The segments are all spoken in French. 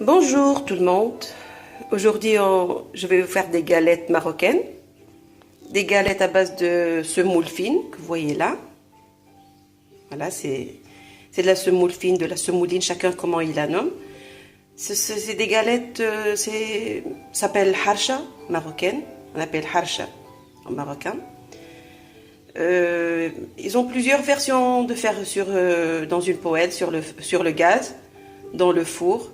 Bonjour tout le monde. Aujourd'hui, je vais vous faire des galettes marocaines. Des galettes à base de semoule fine, que vous voyez là. Voilà, c'est de la semoule fine, de la semouline, chacun comment il la nomme. C'est des galettes, ça s'appelle harsha marocaine. On appelle harsha en marocain. Ils ont plusieurs versions de faire dans une poêle, sur le gaz, dans le four.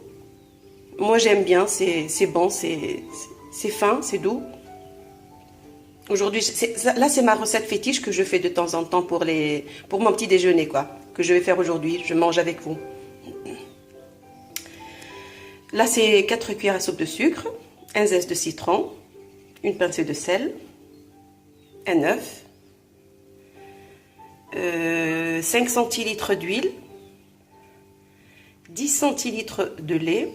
Moi j'aime bien, c'est bon, c'est fin, c'est doux. Aujourd'hui, là c'est ma recette fétiche que je fais de temps en temps pour mon petit déjeuner, quoi. Que je vais faire aujourd'hui, je mange avec vous. Là c'est 4 cuillères à soupe de sucre, un zeste de citron, une pincée de sel, un œuf, 5 centilitres d'huile, 10 centilitres de lait,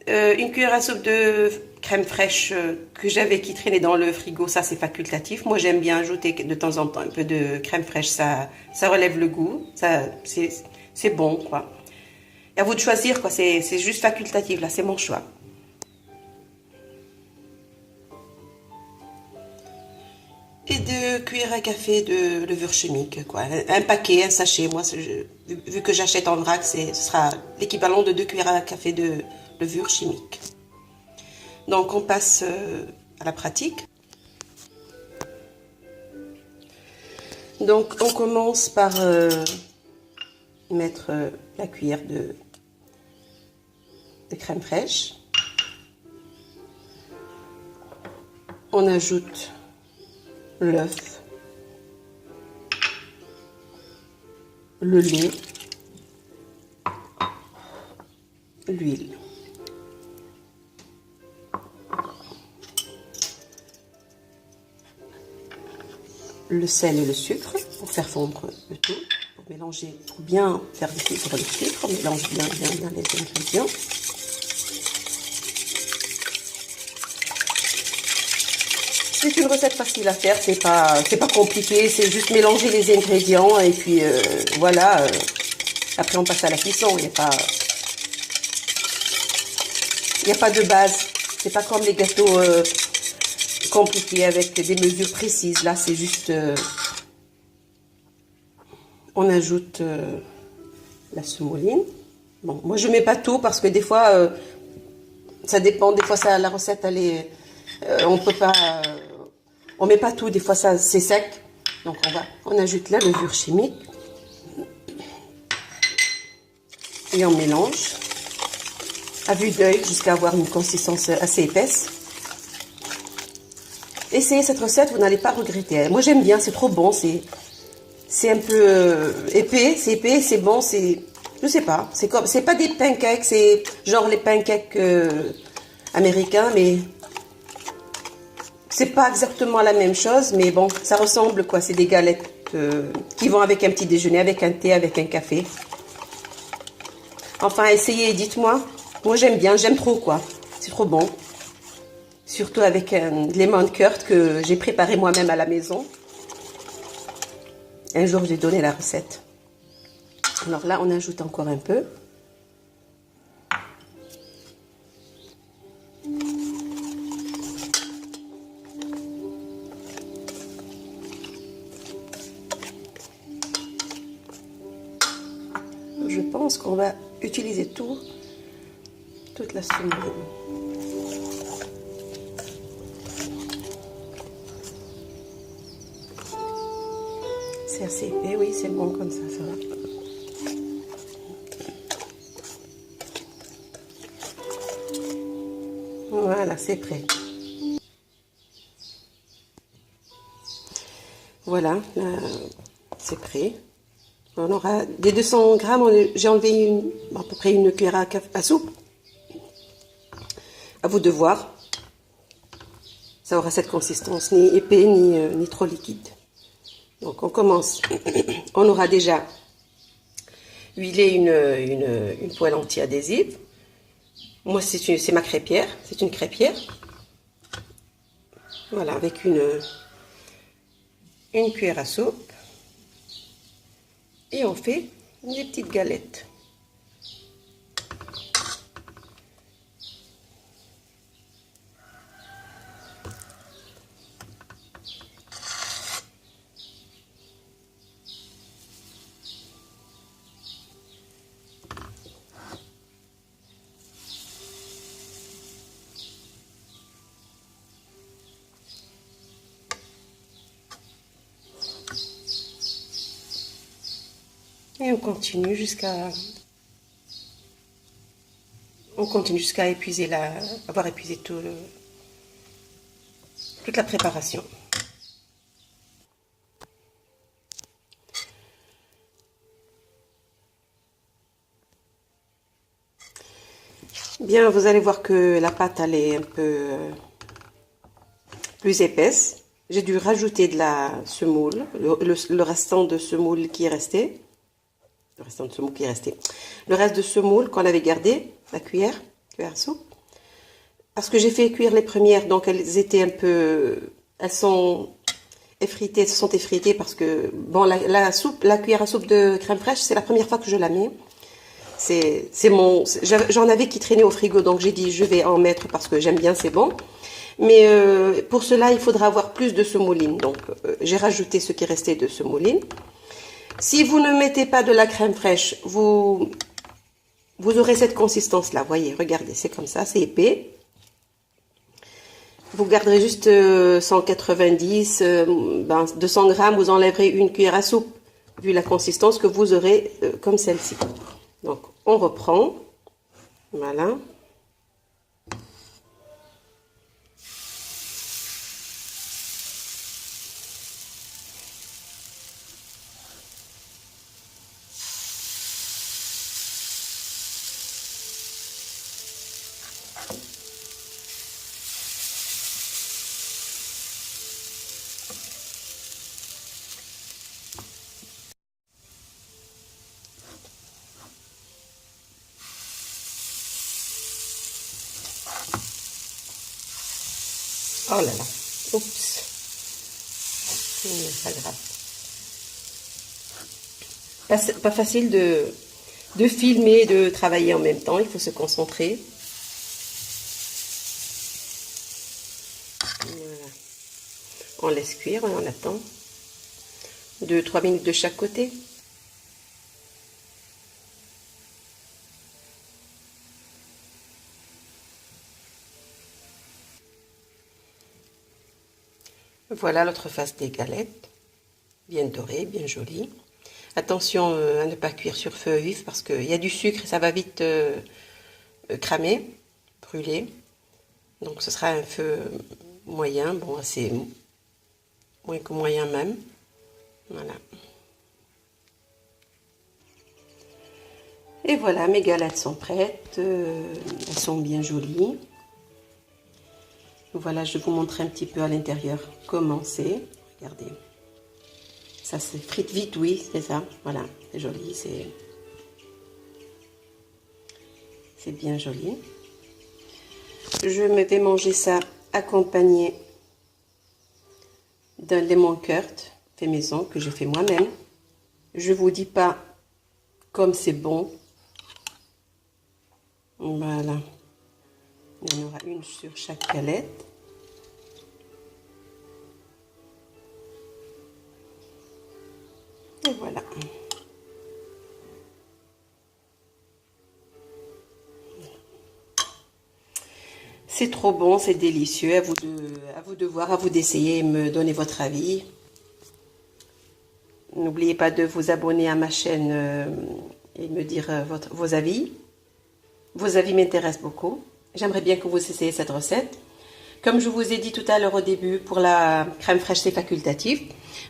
une cuillère à soupe de crème fraîche que j'avais qui traînait dans le frigo, ça c'est facultatif. Moi j'aime bien ajouter de temps en temps un peu de crème fraîche, ça relève le goût, c'est bon quoi. Et à vous de choisir quoi, c'est juste facultatif là, c'est mon choix. Et 2 cuillères à café de levure chimique, quoi. Un paquet, un sachet. Moi, vu que j'achète en vrac, ce sera l'équivalent de 2 cuillères à café de levure chimique. Donc, on passe à la pratique. Donc, on commence par mettre la cuillère de crème fraîche. On ajoute l'œuf, le lait, l'huile. Le sel et le sucre pour faire fondre le tout, pour mélanger, pour bien faire fondre le sucre, on mélange bien les ingrédients. C'est une recette facile à faire, c'est pas compliqué, c'est juste mélanger les ingrédients et puis voilà. Après on passe à la cuisson, il n'y a pas de base. C'est pas comme les gâteaux compliqués avec des mesures précises. Là c'est juste, on ajoute la semouline. Bon, moi je mets pas tout parce que des fois ça dépend. Des fois la recette elle est, on peut pas. On met pas tout, des fois ça c'est sec. Donc on ajoute la levure chimique. Et on mélange à vue d'œil jusqu'à avoir une consistance assez épaisse. Essayez cette recette, vous n'allez pas regretter. Moi j'aime bien, c'est trop bon, c'est un peu épais, c'est bon, je sais pas, c'est pas des pancakes, c'est genre les pancakes américains, mais c'est pas exactement la même chose, mais bon, ça ressemble quoi. C'est des galettes qui vont avec un petit déjeuner, avec un thé, avec un café. Enfin, essayez et dites-moi. Moi, j'aime bien, j'aime trop quoi. C'est trop bon. Surtout avec un lemon curd que j'ai préparé moi-même à la maison. Un jour, j'ai donné la recette. Alors là, on ajoute encore un peu. Je pense qu'on va utiliser toute la semoule. C'est assez épais, oui, c'est bon comme ça va. Voilà, c'est prêt. Voilà, c'est prêt. On aura des 200 grammes, j'ai enlevé à peu près une cuillère à soupe. À vous de voir. Ça aura cette consistance, ni épais, ni trop liquide. Donc on commence. On aura déjà huilé une poêle anti-adhésive. Moi c'est ma crêpière, c'est une crêpière. Voilà, avec une cuillère à soupe. Et on fait des petites galettes. Et on continue jusqu'à épuiser avoir épuisé toute la préparation. Bien, vous allez voir que la pâte elle est un peu plus épaisse. J'ai dû rajouter de la semoule, le restant de semoule qui est resté. Le restant de semoule qui est resté. Le reste de semoule qu'on avait gardé, la cuillère à soupe. Parce que j'ai fait cuire les premières, donc elles étaient un peu... Elles sont effritées, elles se sont effritées parce que... Bon, la cuillère à soupe de crème fraîche, c'est la première fois que je la mets. J'en avais qui traînaient au frigo, donc j'ai dit je vais en mettre parce que j'aime bien, c'est bon. Mais pour cela, il faudra avoir plus de semouline. Donc, j'ai rajouté ce qui restait de semouline. Si vous ne mettez pas de la crème fraîche, vous aurez cette consistance-là. Voyez, regardez, c'est comme ça, c'est épais. Vous garderez juste 190, 200 grammes, vous enlèverez une cuillère à soupe, vu la consistance que vous aurez comme celle-ci. Donc, on reprend. Voilà. Oh là là, oups, pas grave. Pas facile de filmer et de travailler en même temps, il faut se concentrer. Voilà. On laisse cuire, on attend 2-3 minutes de chaque côté. Voilà l'autre face des galettes, bien dorée, bien jolie. Attention à ne pas cuire sur feu vif parce qu'il y a du sucre et ça va vite cramer, brûler. Donc ce sera un feu moyen, bon assez moins que moyen même. Voilà. Et voilà, mes galettes sont prêtes, elles sont bien jolies. Voilà, je vous montre un petit peu à l'intérieur comment c'est. Regardez. Ça se frite vite, oui, c'est ça. Voilà, c'est joli, c'est bien joli. Je me vais manger ça accompagné d'un lemon curd fait maison que je fais moi-même. Je vous dis pas comme c'est bon. Voilà. Il y en aura une sur chaque galette. Et voilà. C'est trop bon, c'est délicieux. À vous de voir, à vous d'essayer et me donner votre avis. N'oubliez pas de vous abonner à ma chaîne et me dire vos avis. Vos avis m'intéressent beaucoup. J'aimerais bien que vous essayiez cette recette. Comme je vous ai dit tout à l'heure au début, pour la crème fraîche, c'est facultatif.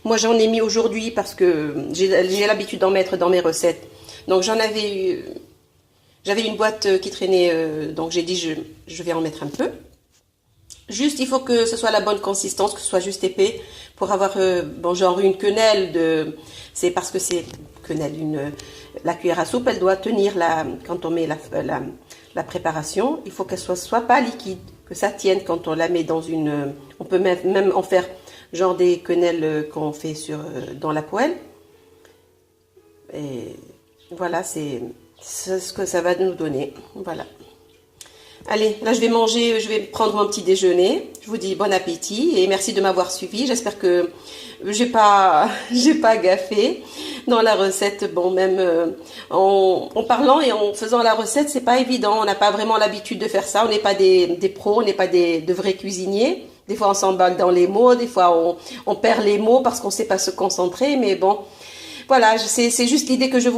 Moi, j'en ai mis aujourd'hui parce que j'ai l'habitude d'en mettre dans mes recettes. Donc, j'avais une boîte qui traînait, donc j'ai dit je vais en mettre un peu. Juste, il faut que ce soit la bonne consistance, que ce soit juste épais pour avoir, bon, genre une quenelle c'est parce que c'est quenelle, la cuillère à soupe, elle doit tenir quand on met la préparation. Il faut qu'elle soit pas liquide, que ça tienne quand on la met dans on peut même en faire genre des quenelles qu'on fait dans la poêle. Et voilà, c'est ce que ça va nous donner. Voilà. Allez, là je vais manger, je vais prendre mon petit déjeuner. Je vous dis bon appétit et merci de m'avoir suivi. J'espère que j'ai pas gaffé dans la recette. Bon, même en parlant et en faisant la recette, c'est pas évident. On n'a pas vraiment l'habitude de faire ça. On n'est pas des pros, on n'est pas de vrais cuisiniers. Des fois on s'emballe dans les mots, des fois on perd les mots parce qu'on sait pas se concentrer. Mais bon, Voilà, c'est juste l'idée que je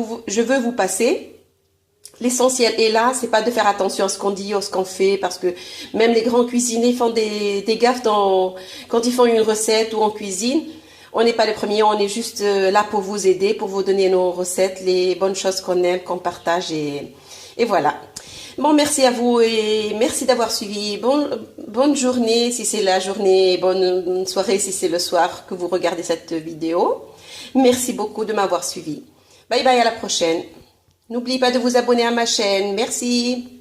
veux vous passer. L'essentiel est là, c'est pas de faire attention à ce qu'on dit ou ce qu'on fait, parce que même les grands cuisiniers font des gaffes quand ils font une recette ou en cuisine. On n'est pas les premiers, on est juste là pour vous aider, pour vous donner nos recettes, les bonnes choses qu'on aime, qu'on partage et voilà. Bon, merci à vous et merci d'avoir suivi. Bonne journée si c'est la journée, bonne soirée si c'est le soir que vous regardez cette vidéo. Merci beaucoup de m'avoir suivi. Bye bye, à la prochaine. N'oubliez pas de vous abonner à ma chaîne. Merci.